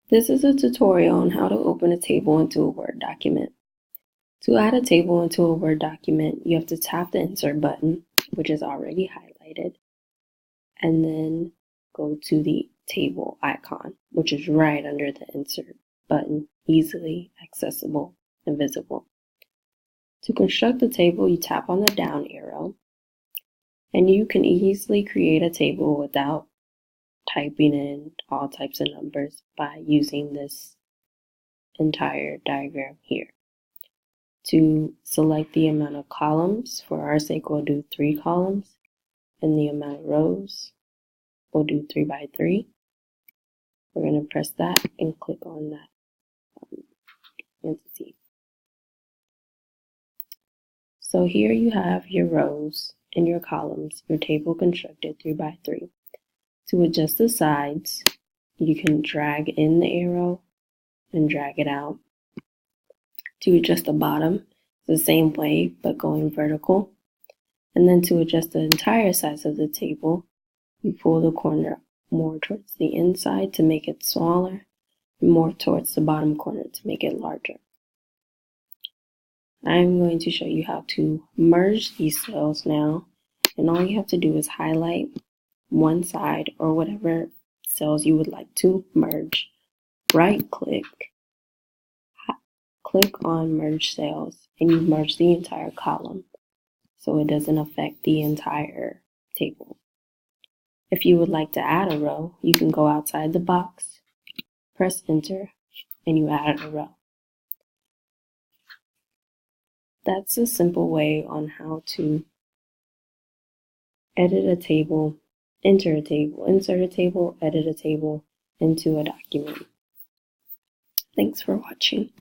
This is a tutorial on how to open a table into a Word document. To add a table into a Word document, you have to tap the Insert button, which is already highlighted, and then go to the table icon, which is right under the Insert button, easily accessible and visible. To construct the table, you tap on the down arrow, and you can easily create a table without typing in all types of numbers by using this entire diagram here. To select the amount of columns, for our sake we'll do 3 columns, and the amount of rows, we'll do 3 by 3. We're going to press that and click on that entity. So here you have your rows and your columns, your table constructed 3 by 3. To adjust the sides, you can drag in the arrow and drag it out. To adjust the bottom, the same way, but going vertical. And then to adjust the entire size of the table, you pull the corner more towards the inside to make it smaller, and more towards the bottom corner to make it larger. I'm going to show you how to merge these cells now, and all you have to do is highlight one side or whatever cells you would like to merge. Right click, click on merge cells, and you merge the entire column so it doesn't affect the entire table. If you would like to add a row, you can go outside the box, press enter, and you add a row. That's a simple way on how to edit a table, enter a table, insert a table, edit a table into a document. Thanks for watching.